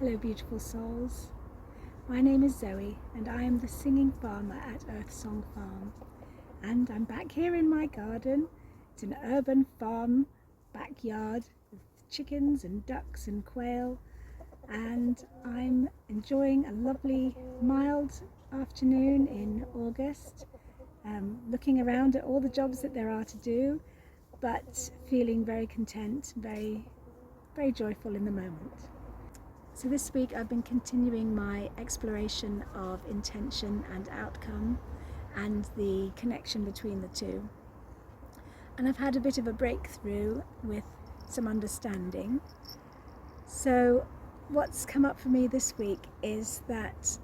Hello beautiful souls, my name is Zoe and I am the singing farmer at EarthSongFarm, and I'm back here in my garden. It's an urban farm backyard with chickens and ducks and quail, and I'm enjoying a lovely mild afternoon in August, looking around at all the jobs that there are to do, but feeling very content, very joyful in the moment. So this week I've been continuing my exploration of intention and outcome and the connection between the two. And I've had a bit of a breakthrough with some understanding. So what's come up for me this week is that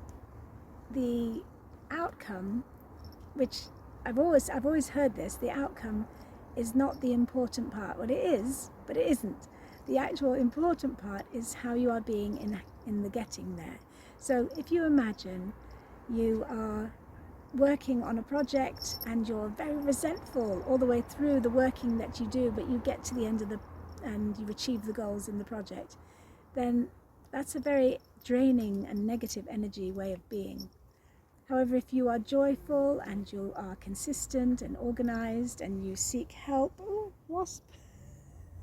the outcome, which I've always heard this, the outcome is not the important part. Well, it is, but it isn't. The actual important part is how you are being in the getting there. So if you imagine you are working on a project and you're very resentful all the way through the working that you do, but you get to the end of and you achieve the goals in the project, then that's a very draining and negative energy way of being. However, if you are joyful and you are consistent and organized and you seek help,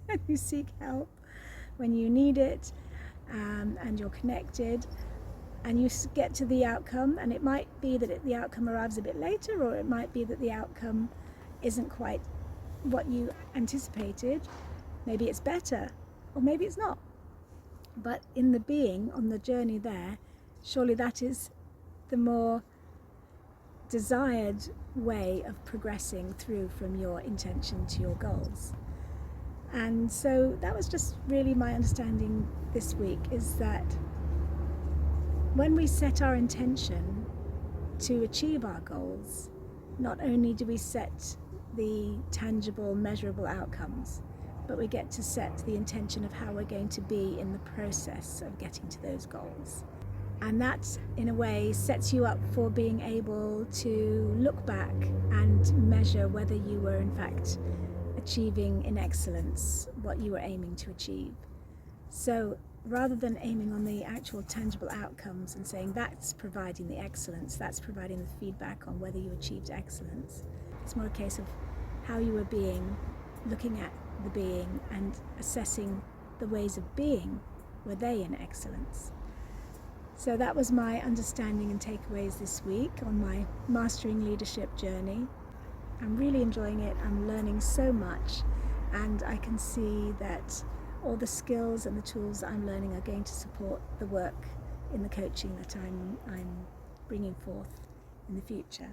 and you seek help when you need it, and you're connected, and you get to the outcome, and it might be that the outcome arrives a bit later, or it might be that the outcome isn't quite what you anticipated. Maybe it's better, or maybe it's not. But in the being, on the journey there, surely that is the more desired way of progressing through from your intention to your goals. And so that was just really my understanding this week, is that when we set our intention to achieve our goals, not only do we set the tangible, measurable outcomes, but we get to set the intention of how we're going to be in the process of getting to those goals. And that, in a way, sets you up for being able to look back and measure whether you were in fact achieving in excellence what you were aiming to achieve. So rather than aiming on the actual tangible outcomes and saying that's providing the excellence, that's providing the feedback on whether you achieved excellence, it's more a case of how you were being, looking at the being and assessing the ways of being, were they in excellence. So that was my understanding and takeaways this week on my mastering leadership journey. I'm really enjoying it. I'm learning so much, and I can see that all the skills and the tools that I'm learning are going to support the work in the coaching that I'm bringing forth in the future.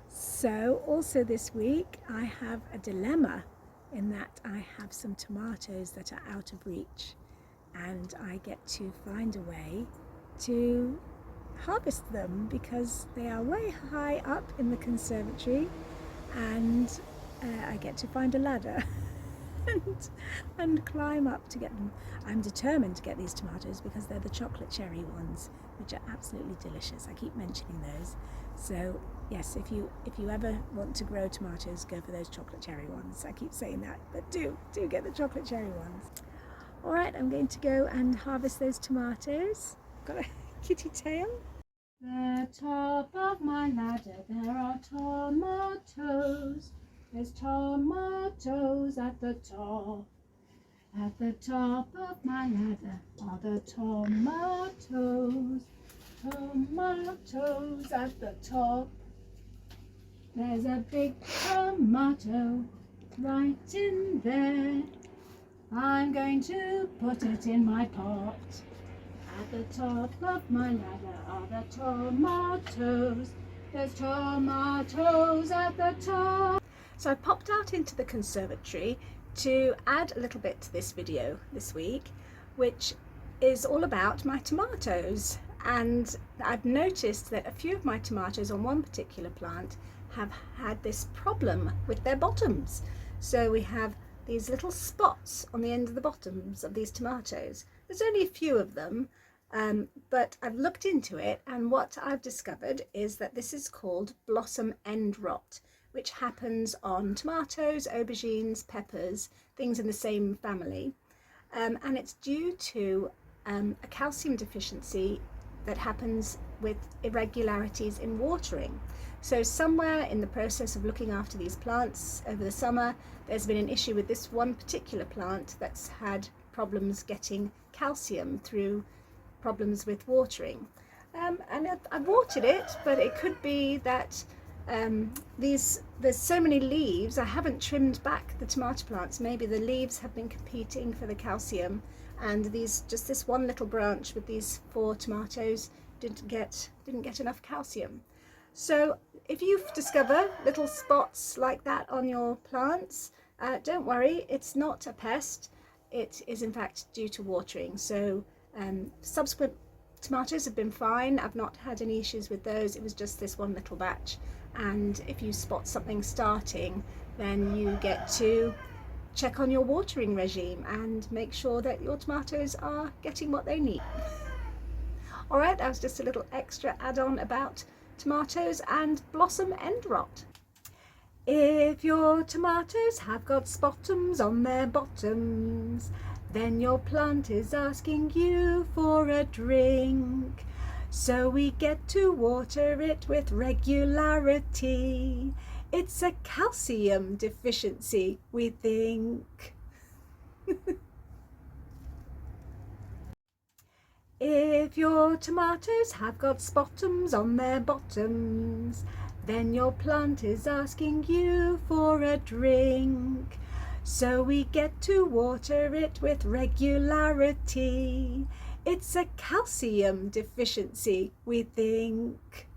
So also this week I have a dilemma, in that I have some tomatoes that are out of reach, and I get to find a way to harvest them because they are way high up in the conservatory, and I get to find a ladder and climb up to get them. I'm determined to get these tomatoes because they're the chocolate cherry ones, which are absolutely delicious. I keep mentioning those. So yes, if you ever want to grow tomatoes, go for those chocolate cherry ones. I keep saying that, but do get the chocolate cherry ones. All right, I'm going to go and harvest those tomatoes. Got a kitty tail. The top of my ladder, there are tomatoes. There's tomatoes at the top. At the top of my ladder are the tomatoes. Tomatoes at the top. There's a big tomato right in there. I'm going to put it in my pot. At the top of my ladder are the tomatoes. There's tomatoes at the top. So I popped out into the conservatory to add a little bit to this video this week, which is all about my tomatoes. And I've noticed that a few of my tomatoes on one particular plant have had this problem with their bottoms. So we have these little spots on the end of the bottoms of these tomatoes. There's only a few of them, but I've looked into it, and what I've discovered is that this is called blossom end rot, which happens on tomatoes, aubergines, peppers, things in the same family. And it's due to a calcium deficiency that happens with irregularities in watering. So somewhere in the process of looking after these plants over the summer, there's been an issue with this one particular plant that's had problems getting calcium through problems with watering. And I watered it, but it could be that there's so many leaves, I haven't trimmed back the tomato plants. Maybe the leaves have been competing for the calcium, and just this one little branch with these 4 tomatoes didn't get enough calcium. So if you discover little spots like that on your plants, don't worry, it's not a pest. It is in fact due to watering. So subsequent tomatoes have been fine. I've not had any issues with those. It was just this one little batch. And if you spot something starting, then you get to check on your watering regime and make sure that your tomatoes are getting what they need. All right, that was just a little extra add-on about tomatoes and blossom end rot. If your tomatoes have got spottums on their bottoms, then your plant is asking you for a drink. So we get to water it with regularity. It's a calcium deficiency, we think. If your tomatoes have got spottums on their bottoms, then your plant is asking you for a drink. So we get to water it with regularity. It's a calcium deficiency, we think.